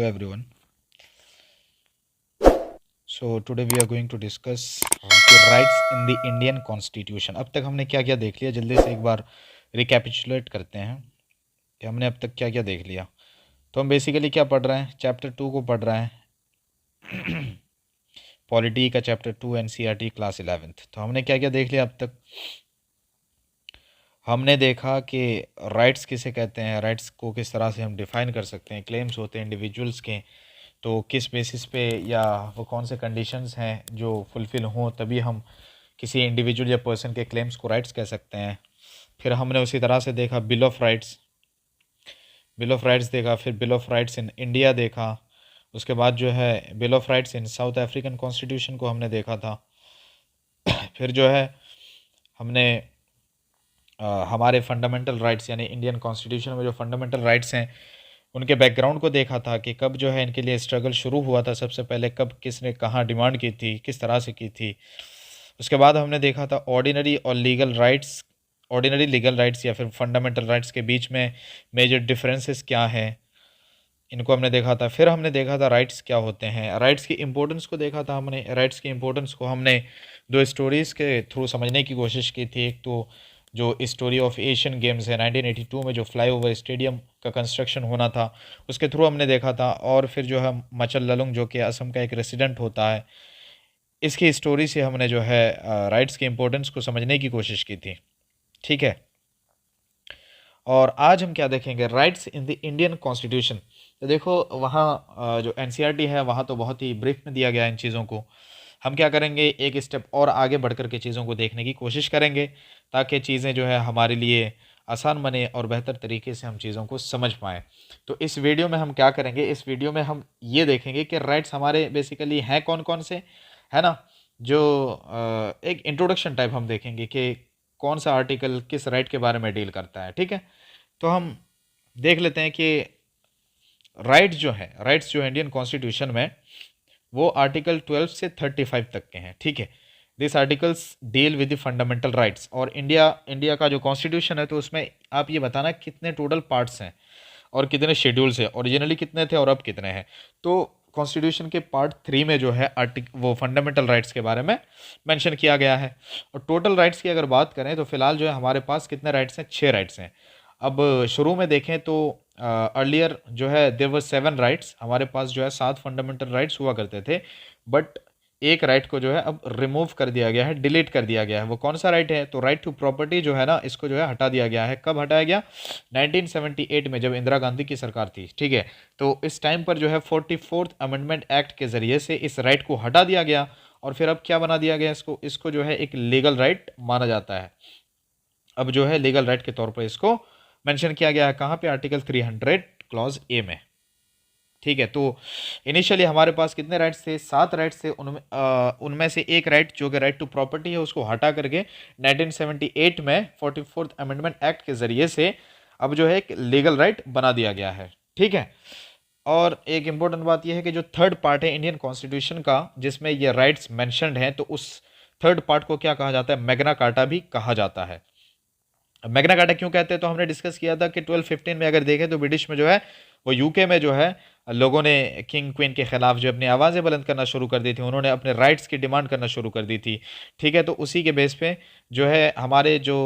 Hello everyone. So today we are going to discuss the rights in the Indian Constitution. अब तक हमने क्या क्या देख लिया, जल्दी से एक बार रिकैपिचुलेट करते हैं कि हमने अब तक क्या क्या देख लिया। तो हम बेसिकली क्या पढ़ रहे हैं, चैप्टर 2 को पढ़ रहे हैं पॉलिटी का चैप्टर 2 एनसीईआरटी क्लास 11th। तो हमने क्या क्या देख लिया अब तक। हमने देखा कि राइट्स किसे कहते हैं, राइट्स को किस तरह से हम डिफ़ाइन कर सकते हैं, क्लेम्स होते हैं इंडिविजुअल्स के, तो किस बेसिस पे या वो कौन से कंडीशंस हैं जो फुलफ़िल हों तभी हम किसी इंडिविजुअल या पर्सन के क्लेम्स को राइट्स कह सकते हैं। फिर हमने उसी तरह से देखा बिल ऑफ राइट्स देखा, फिर bill of rights in India देखा, उसके बाद जो है bill of rights in south African constitution को हमने देखा था। फिर जो है हमने हमारे फंडामेंटल राइट्स यानी इंडियन कॉन्स्टिट्यूशन में जो फंडामेंटल राइट्स हैं उनके बैकग्राउंड को देखा था कि कब जो है इनके लिए स्ट्रगल शुरू हुआ था, सबसे पहले कब किसने कहाँ डिमांड की थी, किस तरह से की थी। उसके बाद हमने देखा था ऑर्डिनरी और legal rights, ordinary legal rights या फिर फंडामेंटल राइट्स के बीच में मेजर डिफरेंसेस क्या हैं, इनको हमने देखा था। फिर हमने देखा था राइट्स क्या होते हैं, राइट्स की इंपॉर्टेंस को देखा था हमने। राइट्स की इंपॉर्टेंस को हमने दो स्टोरीज़ के थ्रू समझने की कोशिश की थी। एक तो जो स्टोरी ऑफ एशियन गेम्स है 1982 में जो फ्लाईओवर स्टेडियम का कंस्ट्रक्शन होना था, उसके थ्रू हमने देखा था। और फिर जो है मचल ललुंग जो कि असम का एक रेसिडेंट होता है, इसकी स्टोरी से हमने जो है राइट्स की इंपॉर्टेंस को समझने की कोशिश की थी। ठीक है, और आज हम क्या देखेंगे, rights in the Indian constitution. तो देखो वहाँ जो एनसीईआरटी है वहाँ तो बहुत ही ब्रीफ में दिया गया है इन चीज़ों को। हम क्या करेंगे, एक स्टेप और आगे बढ़ कर के चीज़ों को देखने की कोशिश करेंगे ताकि चीज़ें जो है हमारे लिए आसान बने और बेहतर तरीके से हम चीज़ों को समझ पाएँ। तो इस वीडियो में हम क्या करेंगे, इस वीडियो में हम ये देखेंगे कि राइट्स हमारे बेसिकली हैं कौन कौन से, है ना। जो एक इंट्रोडक्शन टाइप हम देखेंगे कि कौन सा आर्टिकल किस राइट के बारे में डील करता है। ठीक है, तो हम देख लेते हैं कि राइट्स जो है इंडियन कॉन्स्टिट्यूशन में वो आर्टिकल 12 से 35 तक के हैं। ठीक है, this articles deal with the fundamental rights. और इंडिया का जो कॉन्स्टिट्यूशन है तो उसमें आप ये बताना कितने टोटल पार्ट्स हैं और कितने शेड्यूल्स हैं, ओरिजिनली कितने थे और अब कितने हैं। तो कॉन्स्टिट्यूशन के पार्ट 3 में जो है वो फंडामेंटल राइट्स के बारे में मेंशन किया गया है। और टोटल राइट्स की अगर बात करें तो फिलहाल जो है हमारे पास कितने राइट्स हैं, 6 राइट्स हैं। अब शुरू में देखें तो अर्लियर जो है देयर वर 7 राइट्स, हमारे पास जो है 7 फंडामेंटल राइट्स हुआ करते थे। बट एक राइट को जो है अब रिमूव कर दिया गया है, डिलीट कर दिया गया है। वो कौन सा राइट है, तो राइट टू प्रॉपर्टी जो है ना, इसको जो है हटा दिया गया है। कब हटाया गया, 1978 में जब इंदिरा गांधी की सरकार थी। ठीक है, तो इस टाइम पर जो है 44th अमेंडमेंट एक्ट के ज़रिए से इस राइट को हटा दिया गया। और फिर अब क्या बना दिया गया, इसको जो है एक लीगल राइट माना जाता है। अब जो है लीगल राइट के तौर पर इसको मेंशन किया गया है, कहाँ पे, आर्टिकल 300 क्लॉज ए में। ठीक है, तो इनिशियली हमारे पास कितने राइट्स थे, 7 राइट्स थे। उनमें से एक राइट जो कि राइट टू प्रॉपर्टी है उसको हटा करके 1978 में 44th अमेंडमेंट एक्ट के ज़रिए से अब जो है एक लीगल राइट बना दिया गया है। ठीक है, और एक इम्पोर्टेंट बात यह है कि जो थर्ड पार्ट है इंडियन कॉन्स्टिट्यूशन का जिसमें ये राइट्स मैंशनड हैं, तो उस थर्ड पार्ट को क्या कहा जाता है, मैग्ना कार्टा भी कहा जाता है। मैग्ना कार्टा क्यों कहते हैं, तो हमने डिस्कस किया था कि 1215 में अगर देखें तो ब्रिटिश में जो है वो यूके में जो है लोगों ने किंग क्वीन के खिलाफ जो अपनी आवाज़ें बुलंद करना शुरू कर दी थी, उन्होंने अपने राइट्स की डिमांड करना शुरू कर दी थी। ठीक है, तो उसी के बेस पे जो है हमारे जो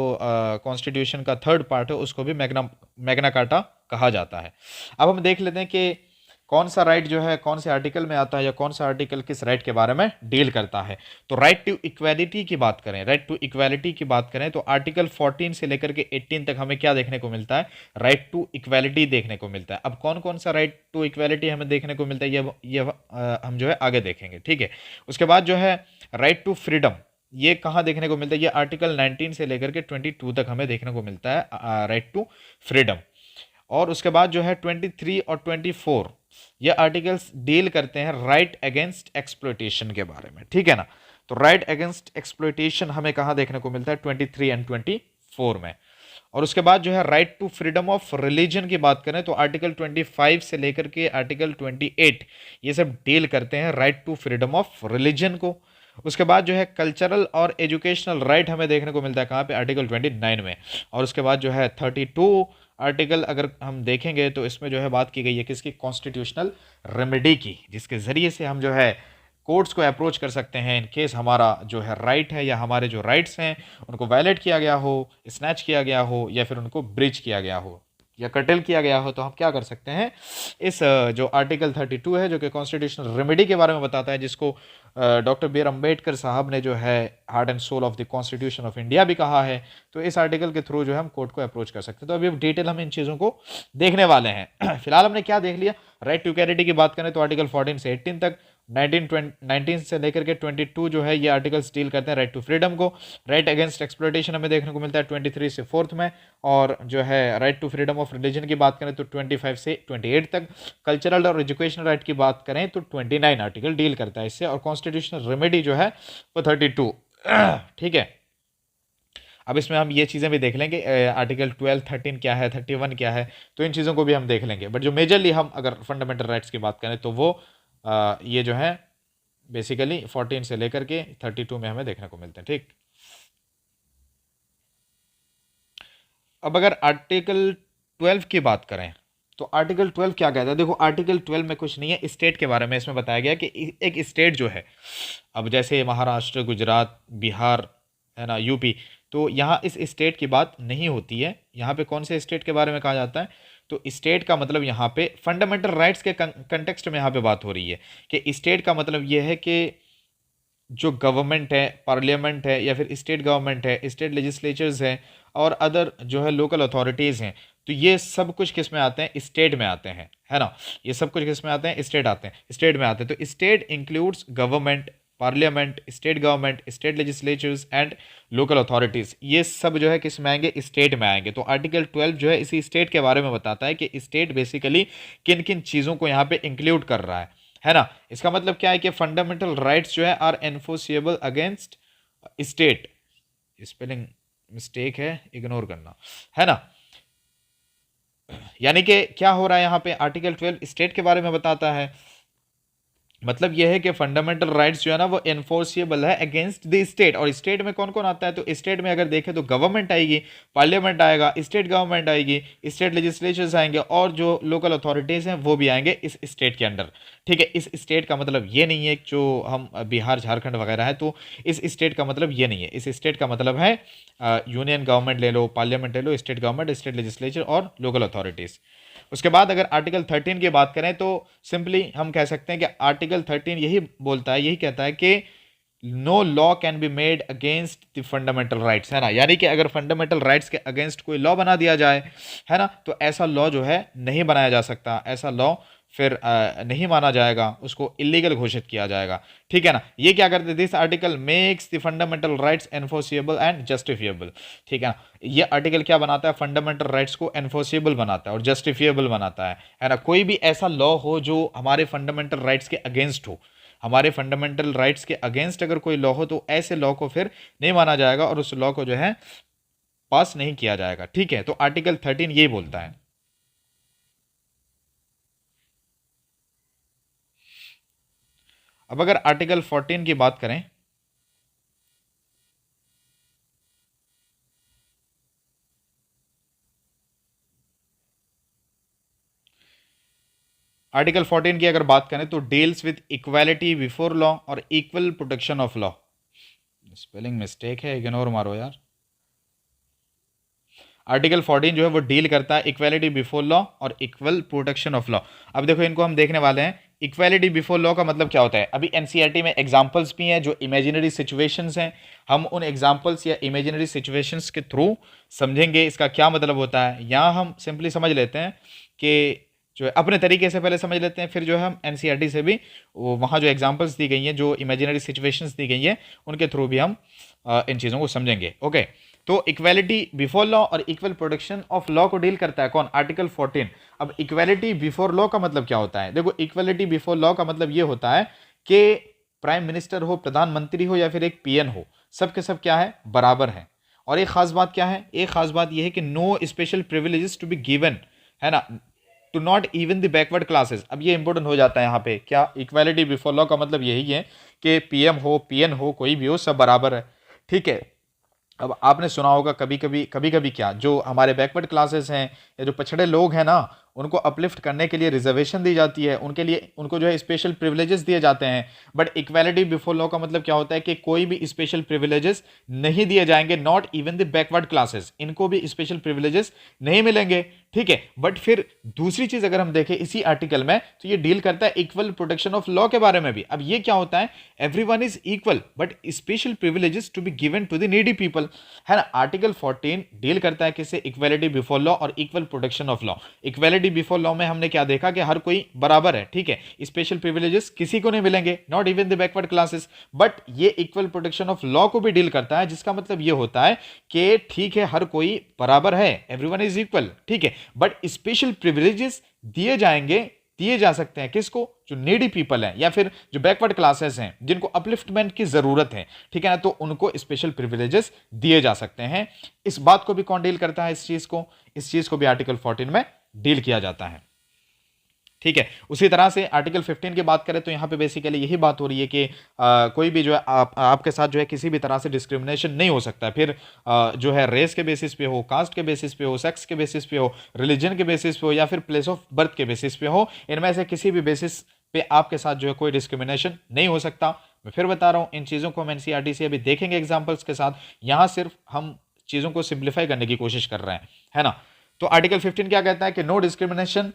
कॉन्स्टिट्यूशन का थर्ड पार्ट है उसको भी मैग्ना मैग्ना कार्टा कहा जाता है। अब हम देख लेते हैं कि कौन सा राइट जो है कौन से आर्टिकल में आता है या कौन सा आर्टिकल किस राइट के बारे में डील करता है। तो राइट टू इक्वालिटी की बात करें, तो आर्टिकल 14 से लेकर के 18 तक हमें क्या देखने को मिलता है, राइट टू इक्वालिटी देखने को मिलता है। अब कौन कौन सा राइट टू इक्वालिटी हमें देखने को मिलता है ये हम जो है आगे देखेंगे। ठीक है, उसके बाद जो है राइट टू फ्रीडम, ये कहाँ देखने को मिलता है, ये आर्टिकल 19 से लेकर के 22 तक हमें देखने को मिलता है राइट टू फ्रीडम। और उसके बाद जो है 23 और 24 ये आर्टिकल्स डील करते हैं राइट अगेंस्ट एक्सप्लॉयटेशन के बारे में। ठीक है ना, तो राइट अगेंस्ट एक्सप्लॉयटेशन हमें कहाँ देखने को मिलता है, 23 एंड 24 में। और उसके बाद जो है right to freedom of religion की बात करें तो आर्टिकल 25 से लेकर के आर्टिकल 28 ये सब डील करते हैं right to freedom of religion को। उसके बाद जो है कल्चरल और एजुकेशनल राइट हमें देखने को मिलता है कहाँ पे, आर्टिकल 29 में। और उसके बाद जो है 32 आर्टिकल अगर हम देखेंगे तो इसमें जो है बात की गई है किसकी, कॉन्स्टिट्यूशनल रेमेडी की, जिसके ज़रिए से हम जो है कोर्ट्स को अप्रोच कर सकते हैं इन केस हमारा जो है राइट है या हमारे जो राइट्स हैं उनको वायलेट किया गया हो, स्नैच किया गया हो या फिर उनको ब्रीच किया गया हो या कटल किया गया हो, तो हम क्या कर सकते हैं, इस जो आर्टिकल 32 है जो कि कॉन्स्टिट्यूशनल रेमेडी के बारे में बताता है, जिसको डॉक्टर बी आर अम्बेडकर साहब ने जो है heart and soul of the constitution of India भी कहा है, तो इस आर्टिकल के थ्रू जो है हम कोर्ट को अप्रोच कर सकते हैं। तो अभी डिटेल हम इन चीज़ों को देखने वाले हैं। फिलहाल हमने क्या देख लिया, राइट टू इक्वैलिटी की बात करें तो आर्टिकल 14 से 18 तक, 19 से लेकर के 22 जो है ये आर्टिकल्स डील करते हैं राइट टू फ्रीडम को। राइट अगेंस्ट एक्सप्लॉयटेशन हमें देखने को मिलता है 23 से 4 में, और जो है right to freedom of religion की बात करें तो 25 से 28 तक। कल्चरल और एजुकेशनल राइट की बात करें तो 29 आर्टिकल डील करता है इससे, और कॉन्स्टिट्यूशनल रेमेडी जो है वो 32। ठीक है, अब इसमें हम ये चीज़ें भी देख लेंगे, आर्टिकल 12, 13 क्या है, 31 क्या है, तो इन चीज़ों को भी हम देख लेंगे। बट जो मेजरली हम अगर फंडामेंटल राइट्स की बात करें तो वो ये जो है बेसिकली 14 से लेकर के 32 में हमें देखने को मिलते हैं। ठीक, अब अगर आर्टिकल 12 की बात करें तो आर्टिकल 12 क्या कहता है, देखो आर्टिकल 12 में कुछ नहीं है, स्टेट के बारे में इसमें बताया गया कि एक स्टेट जो है, अब जैसे महाराष्ट्र, गुजरात, बिहार है ना, यूपी, तो यहाँ इस स्टेट की बात नहीं होती है। यहाँ पे कौन से स्टेट के बारे में कहा जाता है, तो स्टेट का मतलब यहाँ पे फंडामेंटल राइट्स के कंटेक्स्ट में यहाँ पे बात हो रही है कि स्टेट का मतलब ये है कि जो गवर्नमेंट है, पार्लियामेंट है या फिर स्टेट गवर्नमेंट है, स्टेट लेजिस्लेचर्स हैं और अदर जो है लोकल अथॉरिटीज़ हैं, तो ये सब कुछ किस में आते हैं, स्टेट में आते हैं, है ना। ये सब कुछ किस में आते हैं, स्टेट आते हैं, स्टेट में आते हैं। तो state includes government, parliament, state government, state legislatures and local authorities, ये सब जो है किस में आएंगे, स्टेट में आएंगे। तो आर्टिकल 12 जो है इसी स्टेट के बारे में बताता है कि स्टेट बेसिकली किन किन चीज़ों को यहाँ पे इंक्लूड कर रहा है ना। इसका मतलब क्या है कि फंडामेंटल राइट्स जो है are enforceable against state, spelling mistake है, इग्नोर करना, है ना। यानी कि क्या हो रहा है यहाँ पे, आर्टिकल 12 स्टेट के बारे में बताता है, मतलब यह है कि फंडामेंटल राइट्स जो है ना वो एनफोर्सिएबल है अगेंस्ट द स्टेट। और स्टेट में कौन कौन आता है, तो स्टेट में अगर देखें तो गवर्नमेंट आएगी, पार्लियामेंट आएगा, स्टेट गवर्नमेंट आएगी, स्टेट लेजिस्लेचर्स आएंगे और जो लोकल अथॉरिटीज़ हैं वो भी आएंगे इस स्टेट के अंडर। ठीक है, इस स्टेट का मतलब ये नहीं है कि जो हम बिहार, झारखंड वगैरह है, तो इस स्टेट का मतलब ये नहीं है। इस स्टेट का मतलब है यूनियन गवर्नमेंट ले लो, पार्लियामेंट ले लो, स्टेट गवर्नमेंट, स्टेट लेजिस्लेचर और लोकल अथॉरिटीज़। उसके बाद अगर आर्टिकल 13 की बात करें तो सिंपली हम कह सकते हैं कि आर्टिकल 13 यही बोलता है, यही कहता है कि no law can be made against the fundamental rights, है ना। यानी कि अगर फंडामेंटल राइट्स के अगेंस्ट कोई लॉ बना दिया जाए, है ना, तो ऐसा लॉ जो है नहीं बनाया जा सकता, ऐसा लॉ फिर नहीं माना जाएगा, उसको इलीगल घोषित किया जाएगा। ठीक है ना, ये क्या करते, this article makes the fundamental rights enforceable and justifiable. ठीक है ना, ये आर्टिकल क्या बनाता है, फंडामेंटल राइट्स को एनफोर्सिएबल बनाता है और जस्टिफिएबल बनाता है ना। कोई भी ऐसा लॉ हो जो हमारे फंडामेंटल राइट्स के अगेंस्ट हो, हमारे फंडामेंटल राइट्स के अगेंस्ट अगर कोई लॉ हो तो ऐसे लॉ को फिर नहीं माना जाएगा और उस लॉ को जो है पास नहीं किया जाएगा। ठीक है, तो आर्टिकल 13 ये बोलता है। अब अगर आर्टिकल 14 की बात करें, आर्टिकल 14 की अगर बात करें तो deals with equality before law और equal protection of law, spelling mistake है, इग्नोर मारो यार। आर्टिकल 14 जो है वो डील करता है इक्वालिटी बिफोर लॉ और इक्वल प्रोटेक्शन ऑफ लॉ। अब देखो इनको हम देखने वाले हैं। इक्वालिटी बिफोर लॉ का मतलब क्या होता है, अभी एनसीईआरटी में एग्जांपल्स भी हैं जो इमेजिनरी सिचुएशंस हैं, हम उन एग्जांपल्स या इमेजिनरी सिचुएशंस के थ्रू समझेंगे इसका क्या मतलब होता है। यहाँ हम सिंपली समझ लेते हैं कि जो है अपने तरीके से पहले समझ लेते हैं, फिर जो है हम एनसीईआरटी से भी वहाँ जो एग्जांपल्स दी गई हैं, जो इमेजिनरी सिचुएशंस दी गई हैं, उनके थ्रू भी हम इन चीज़ों को समझेंगे। ओके, तो इक्वालिटी बिफोर लॉ और इक्वल प्रोटेक्शन ऑफ लॉ को डील करता है कौन, आर्टिकल 14। अब इक्वालिटी बिफोर लॉ का मतलब क्या होता है, देखो इक्वालिटी बिफोर लॉ का मतलब ये होता है कि प्राइम मिनिस्टर हो, प्रधानमंत्री हो या फिर एक पीएन हो, सब के सब क्या है, बराबर है। और एक खास बात क्या है, एक खास बात यह है कि no special privileges to be given, है ना, to not even the backward classes. अब ये इंपॉर्टेंट हो जाता है यहाँ पे, क्या इक्वालिटी बिफोर लॉ का मतलब यही है कि पीएम हो, पीएन हो, कोई भी हो, सब बराबर है। ठीक है, अब आपने सुना होगा कभी कभी क्या, जो हमारे बैकवर्ड क्लासेस हैं या जो पछड़े लोग हैं ना, उनको अपलिफ्ट करने के लिए रिजर्वेशन दी जाती है, उनके लिए उनको जो है स्पेशल प्रिविलेजेस दिए जाते हैं। बट इक्वालिटी बिफोर लॉ का मतलब क्या होता है कि कोई भी स्पेशल प्रिविलेजेस नहीं दिए जाएंगे, not even the backward classes, इनको भी स्पेशल प्रिविलेजेस नहीं मिलेंगे। ठीक है, बट फिर दूसरी चीज अगर हम देखें इसी आर्टिकल में, तो ये डील करता है इक्वल प्रोटेक्शन ऑफ लॉ के बारे में भी। अब ये क्या होता है, everyone is equal but special privileges to be given to the needy people, है ना। आर्टिकल 14 डील करता है किससे, इक्वालिटी बिफोर लॉ और equal protection of law. Equality before law में हमने क्या देखा कि हर कोई बराबर है, ठीक है, स्पेशल प्रिविलेजेस किसी को नहीं मिलेंगे, not even the backward classes. But ये इक्वल प्रोटेक्शन ऑफ लॉ को भी डील करता है, जिसका मतलब ये होता है कि ठीक है हर कोई बराबर है, एवरीवन इज इक्वल, ठीक है, बट स्पेशल प्रिविलेजेस दिए जा सकते हैं किसको, जो नीडी पीपल हैं या फिर जो बैकवर्ड क्लासेस हैं जिनको अपलिफ्टमेंट की जरूरत है, ठीक है ना, तो उनको स्पेशल प्रिविलेजेस दिए जा सकते हैं। इस बात को भी कौन डील करता है, इस चीज को भी आर्टिकल 14 में डील किया जाता है। ठीक है, उसी तरह से आर्टिकल 15 की बात करें तो यहां पे बेसिकली यही बात हो रही है कि कोई भी जो है आपके साथ जो है किसी भी तरह से डिस्क्रिमिनेशन नहीं हो सकता, फिर जो है रेस के बेसिस पे हो, कास्ट के बेसिस पे हो, सेक्स के बेसिस पे हो, रिलीजन के बेसिस पे हो या फिर प्लेस ऑफ बर्थ के बेसिस पे हो, इनमें से किसी भी बेसिस पे आपके साथ जो है कोई डिस्क्रिमिनेशन नहीं हो सकता। मैं फिर बता रहा हूं, इन चीजों को हम एनसीईआरटी से अभी देखेंगे एग्जाम्पल्स के साथ, यहां सिर्फ हम चीजों को सिंप्लीफाई करने की कोशिश कर रहे हैं, है ना। तो आर्टिकल 15 क्या कहता है कि no discrimination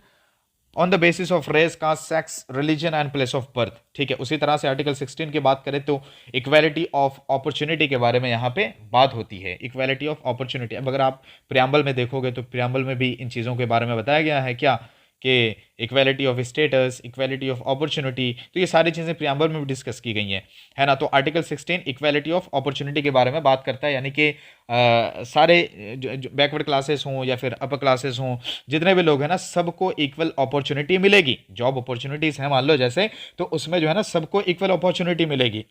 on the basis of race, caste, sex, religion and place of birth, ठीक है। उसी तरह से आर्टिकल 16 की बात करें तो इक्वालिटी ऑफ अपॉर्चुनिटी के बारे में यहाँ पे बात होती है, इक्वालिटी ऑफ अपॉर्चुनिटी। अब अगर आप प्रियम्बल में देखोगे तो प्रियम्बल में भी इन चीज़ों के बारे में बताया गया है क्या, कि equality of status, equality of opportunity, तो ये सारी चीज़ें प्रियम्बल में भी डिस्कस की गई हैं, है ना। तो आर्टिकल 16 इक्वालिटी ऑफ अपॉर्चुनिटी के बारे में बात करता है, यानी कि सारे जो बैकवर्ड क्लासेस हों या फिर अपर क्लासेस हों, जितने भी लोग हैं ना, सबको इक्वल अपॉर्चुनिटी मिलेगी। जॉब अपॉर्चुनिटीज़ हैं मान लो जैसे, तो उसमें जो है ना सबको इक्वल अपॉर्चुनिटी मिलेगी।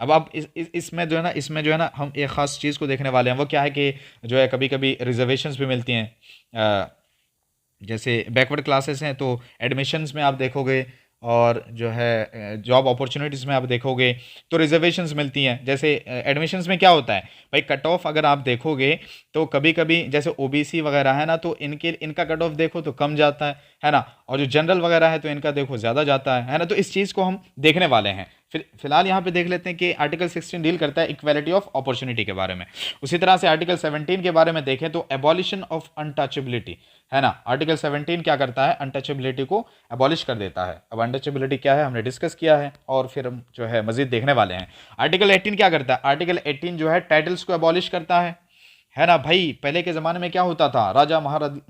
अब आप इसमें जो है ना, हम एक ख़ास चीज़ को देखने वाले हैं, वो क्या है कि जो है कभी कभी रिजर्वेशंस भी मिलती हैं। जैसे बैकवर्ड क्लासेस हैं तो एडमिशन्स में आप देखोगे, और जो है जॉब अपॉर्चुनिटीज़ में आप देखोगे तो रिजर्वेशंस मिलती हैं। जैसे एडमिशन्स में क्या होता है भाई, कट ऑफ अगर आप देखोगे तो कभी कभी जैसे ओबीसी वगैरह है ना, तो इनका कट ऑफ देखो तो कम जाता है ना, और जो जनरल वगैरह है तो इनका देखो ज़्यादा जाता है ना। तो इस चीज़ को हम देखने वाले हैं। फिलहाल यहाँ पे देख लेते हैं कि आर्टिकल 16 डील करता है इक्वालिटी ऑफ अपॉर्चुनिटी के बारे में। उसी तरह से आर्टिकल 17 के बारे में देखें तो एबॉलिशन ऑफ अनटचेबिलिटी, है ना। आर्टिकल 17 क्या करता है, अनटचेबिलिटी को एबॉलिश कर देता है। अब अनटचेबिलिटी क्या है हमने डिस्कस किया है, और फिर हम जो है मजीद देखने वाले हैं। आर्टिकल 18 क्या करता है, आर्टिकल 18 जो है टाइटल्स को एबॉलिश करता है ना। भाई पहले के ज़माने में क्या होता था, राजा महाराज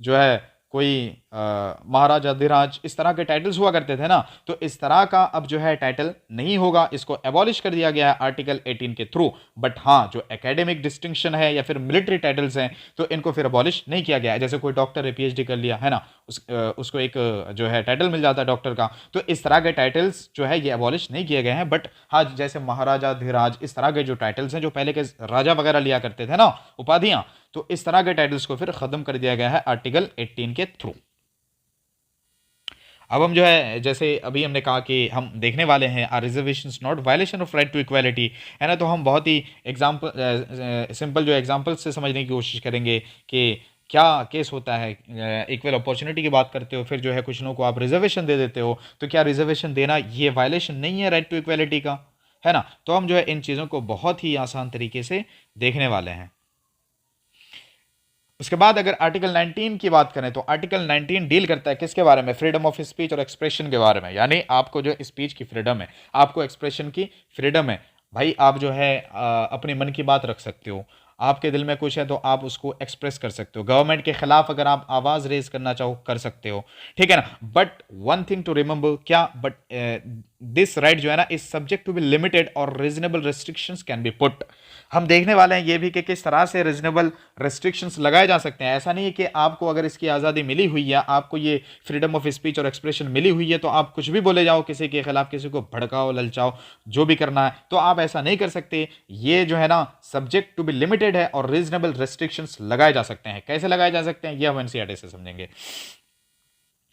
जो है कोई महाराजा अधिराज, इस तरह के टाइटल्स हुआ करते थे ना, तो इस तरह का अब जो है टाइटल नहीं होगा, इसको एबॉलिश कर दिया गया है आर्टिकल 18 के थ्रू। बट हाँ, जो एकेडमिक डिस्टिंक्शन है या फिर मिलिट्री टाइटल्स हैं तो इनको फिर एबॉलिश नहीं किया गया है। जैसे कोई डॉक्टर है, पीएचडी कर लिया है ना, उसको एक जो है टाइटल मिल जाता है डॉक्टर का, तो इस तरह के टाइटल्स जो है ये एबॉलिश नहीं किए गए हैं। बट हाँ, जैसे महाराजा धीराज, इस तरह के जो टाइटल्स हैं जो पहले के राजा वगैरह लिया करते थे ना, उपाधियां, तो इस तरह के टाइटल्स को फिर खत्म कर दिया गया है आर्टिकल 18 के थ्रू। अब हम जो है जैसे अभी हमने कहा कि हम देखने वाले हैं are reservations not violation of right to equality, है ना। तो हम बहुत ही सिंपल जो एग्जांपल्स से समझने की कोशिश करेंगे कि क्या केस होता है। इक्वल अपॉर्चुनिटी की बात करते हो, फिर जो है कुछ लोगों को आप रिजर्वेशन दे देते हो, तो क्या रिजर्वेशन देना ये वायलेशन नहीं है राइट टू इक्वालिटी का, है ना। तो हम जो है इन चीज़ों को बहुत ही आसान तरीके से देखने वाले हैं। उसके बाद अगर आर्टिकल 19 की बात करें तो आर्टिकल 19 डील करता है किसके बारे में, फ्रीडम ऑफ स्पीच और एक्सप्रेशन के बारे में। यानी आपको जो स्पीच की फ्रीडम है, आपको एक्सप्रेशन की फ्रीडम है, भाई आप जो है अपने मन की बात रख सकते हो, आपके दिल में कुछ है तो आप उसको एक्सप्रेस कर सकते हो। गवर्नमेंट के खिलाफ अगर आप आवाज रेज करना चाहो कर सकते हो, ठीक है ना। But one thing to remember क्या, बट दिस राइट जो है ना is subject to be limited और reasonable restrictions can be put. हम देखने वाले हैं ये भी कि किस तरह से रीजनेबल रेस्ट्रिक्शंस लगाए जा सकते हैं। ऐसा नहीं है कि आपको अगर इसकी आज़ादी मिली हुई है, आपको ये फ्रीडम ऑफ स्पीच और एक्सप्रेशन मिली हुई है तो आप कुछ भी बोले जाओ, किसी के खिलाफ किसी को भड़काओ, ललचाओ, जो भी करना है, तो आप ऐसा नहीं कर सकते। ये जो है ना सब्जेक्ट टू बी लिमिटेड है और रीजनेबल रेस्ट्रिक्शंस लगाए जा सकते हैं। कैसे लगाए जा सकते हैं ये हम एनसीईआरटी से समझेंगे।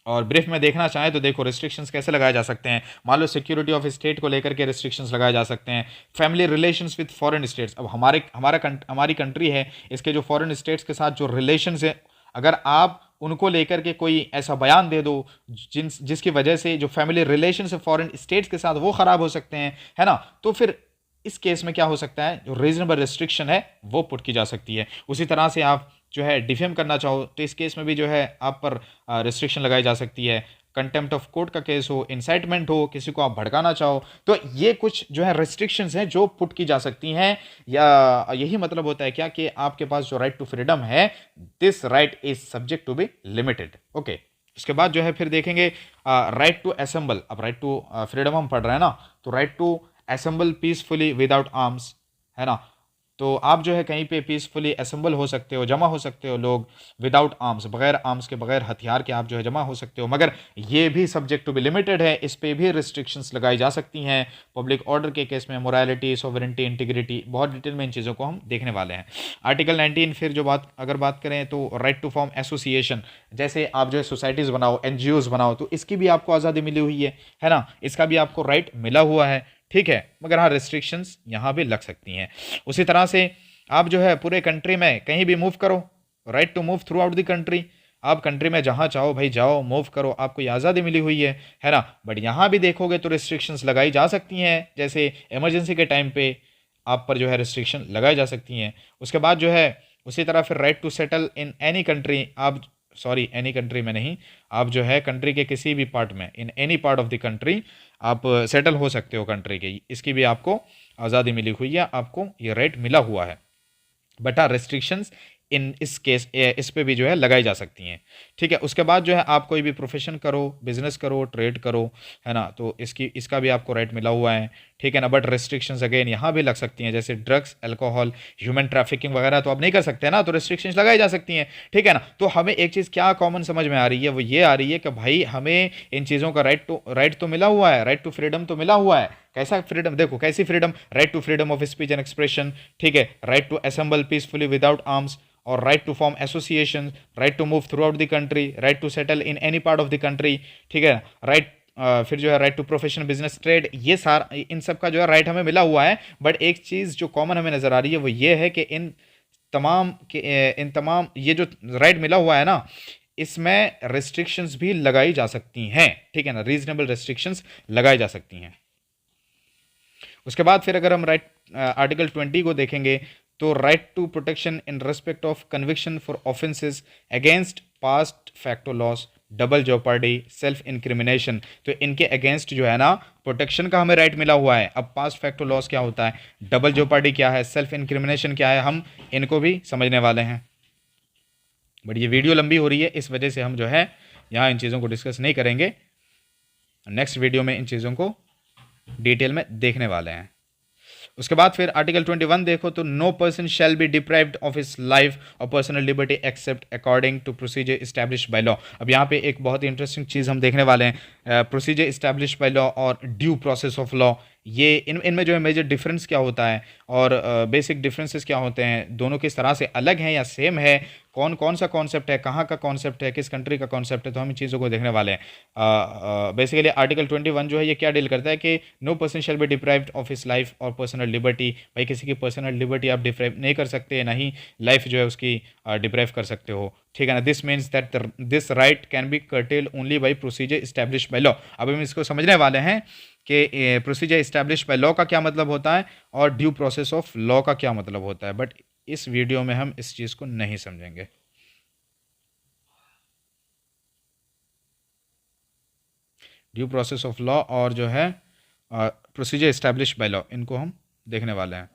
और ब्रीफ में देखना चाहें तो देखो रिस्ट्रिक्शंस कैसे लगाए जा सकते हैं। मान लो सिक्योरिटी ऑफ स्टेट को लेकर के रिस्ट्रिक्शंस लगाए जा सकते हैं। Family relations with foreign states, अब हमारी कंट्री है, इसके जो फॉरेन स्टेट्स के साथ जो रिलेशंस है, अगर आप उनको लेकर के कोई ऐसा बयान दे दो जिसकी वजह से जो फैमिली रिलेशंस है फॉरेन स्टेट्स के साथ वो खराब हो सकते हैं, है ना, तो फिर इस केस में क्या हो सकता है, जो रीजनेबल रिस्ट्रिक्शन है वो पुट की जा सकती है। उसी तरह से आप जो है डिफेम करना चाहो तो इस केस में भी जो है आप पर रिस्ट्रिक्शन लगाई जा सकती है। कंटेम्प्ट ऑफ कोर्ट का केस हो, इंसाइटमेंट हो, किसी को आप भड़काना चाहो, तो ये कुछ जो है रिस्ट्रिक्शंस हैं जो पुट की जा सकती हैं। या यही मतलब होता है क्या कि आपके पास जो राइट टू फ्रीडम है, this right is subject to be limited. Okay, उसके बाद जो है फिर देखेंगे राइट टू असेंबल। अब राइट टू फ्रीडम हम पढ़ रहे हैं ना, तो right to assemble peacefully without arms, है ना, तो आप जो है कहीं पे पीसफुली असेंबल हो सकते हो, जमा हो सकते हो लोग विदाउट आर्म्स, बगैर आर्म्स के, बगैर हथियार के आप जो है जमा हो सकते हो, मगर ये भी सब्जेक्ट टू बी लिमिटेड है, इस पे भी रिस्ट्रिक्शंस लगाई जा सकती हैं। पब्लिक ऑर्डर के केस में मोरालिटी, सॉवरेंटी, इंटीग्रिटी, बहुत डिटेल में इन चीज़ों को हम देखने वाले हैं। आर्टिकल 19 फिर जो अगर बात करें तो राइट टू फॉर्म एसोसिएशन, जैसे आप जो है सोसाइटीज़ बनाओ, NGOs बनाओ, तो इसकी भी आपको आज़ादी मिली हुई है ना, इसका भी आपको राइट मिला हुआ है, ठीक है, मगर हाँ रिस्ट्रिक्शंस यहाँ भी लग सकती हैं। उसी तरह से आप जो है पूरे कंट्री में कहीं भी मूव करो, right to move throughout the country, आप कंट्री में जहाँ चाहो भाई जाओ, मूव करो, आपको ये आज़ादी मिली हुई है ना, बट यहाँ भी देखोगे तो रिस्ट्रिक्शंस लगाई जा सकती हैं, जैसे इमरजेंसी के टाइम पे आप पर जो है रिस्ट्रिक्शन लगाई जा सकती हैं। उसके बाद जो है उसी तरह फिर right to settle in any country, आप सॉरी एनी कंट्री में नहीं, आप जो है कंट्री के किसी भी पार्ट में, इन any part of the country आप सेटल हो सकते हो कंट्री के, इसकी भी आपको आज़ादी मिली हुई है, आपको ये राइट मिला हुआ है। बट रिस्ट्रिक्शंस इन इस पे भी जो है लगाई जा सकती हैं, ठीक है। उसके बाद जो है आप कोई भी प्रोफेशन करो, बिजनेस करो, ट्रेड करो, है ना, तो इसका भी आपको राइट मिला हुआ है, ठीक है ना। बट रिस्ट्रिक्शंस अगेन यहाँ भी लग सकती हैं, जैसे ड्रग्स, अल्कोहल, ह्यूमन ट्रैफिकिंग वगैरह तो आप नहीं कर सकते ना, तो रिस्ट्रिक्शंस लगाई जा सकती हैं, ठीक है ना। तो हमें एक चीज़ क्या कॉमन समझ में आ रही है, वो ये आ रही है कि भाई हमें इन चीज़ों का राइट तो मिला हुआ है, राइट टू फ्रीडम तो मिला हुआ है। कैसा फ्रीडम, देखो कैसी freedom, right to freedom of speech and expression, ठीक है, right to assemble peacefully without arms, और right to form association, right to move throughout the country, right to settle in any part of the country, ठीक है, right फिर जो है right to profession, business, trade, ये सारा इन सब का जो है राइट हमें मिला हुआ है। बट एक चीज़ जो कॉमन हमें नज़र आ रही है वो ये है कि इन तमाम ये जो राइट मिला हुआ है ना, इसमें रिस्ट्रिक्शंस भी लगाई जा सकती हैं, ठीक है ना, रीजनेबल रिस्ट्रिक्शंस लगाई जा सकती हैं। उसके बाद फिर अगर हम आर्टिकल 20 को देखेंगे तो right to protection in respect of conviction for offences against post facto laws, double jeopardy, self incrimination, तो इनके अगेंस्ट जो है ना प्रोटेक्शन का हमें राइट मिला हुआ है। अब पास्ट फैक्टो लॉस क्या होता है, डबल जॉपर्डी क्या है, सेल्फ इंक्रिमिनेशन क्या है, हम इनको भी समझने वाले हैं। बट ये वीडियो लंबी हो रही है, इस वजह से हम जो है यहाँ इन चीज़ों को डिस्कस नहीं करेंगे, नेक्स्ट वीडियो में इन चीज़ों को डिटेल में देखने वाले हैं। उसके बाद फिर आर्टिकल 21 देखो तो no person shall be deprived of his life और personal liberty except according to procedure establish by law. अब यहाँ पे एक बहुत ही इंटरेस्टिंग चीज़ हम देखने वाले हैं, प्रोसीजर इस्टेब्लिश बाय लॉ और ड्यू प्रोसेस ऑफ लॉ, ये इनमें जो है मेजर डिफरेंस क्या होता है और बेसिक डिफरेंसेस क्या होते हैं, दोनों किस तरह से अलग हैं या सेम है, कौन कौन सा कॉन्सेप्ट है, कहाँ का कॉन्सेप्ट है, किस कंट्री का कॉन्सेप्ट है, तो हम इन चीज़ों को देखने वाले हैं। बेसिकली आर्टिकल 21 जो है ये क्या डील करता है कि no person shall be deprived of his life और पर्सनल लिबर्टी, भाई किसी की पर्सनल लिबर्टी आप डिप्राइव नहीं कर सकते, ना ही लाइफ जो है उसकी डिप्राइव कर सकते हो, ठीक है ना। This means that this right can be cartel only by procedure establish by law. अब हम इसको समझने वाले हैं कि प्रोसीजर इस्टेब्लिश बाय लॉ का क्या मतलब होता है और ड्यू प्रोसेस ऑफ लॉ का क्या मतलब होता है, बट इस वीडियो में हम इस चीज़ को नहीं समझेंगे। ड्यू प्रोसेस ऑफ लॉ और जो है प्रोसीजर इस्टेब्लिश बाय लॉ, इनको हम देखने वाले हैं।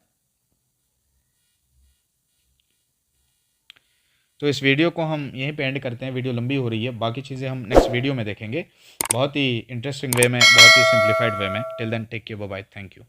तो इस वीडियो को हम यहीं पे एंड करते हैं, वीडियो लंबी हो रही है, बाकी चीज़ें हम नेक्स्ट वीडियो में देखेंगे बहुत ही इंटरेस्टिंग वे में, बहुत ही सिंप्लीफाइड वे में। Till then take care, bye bye, thank you.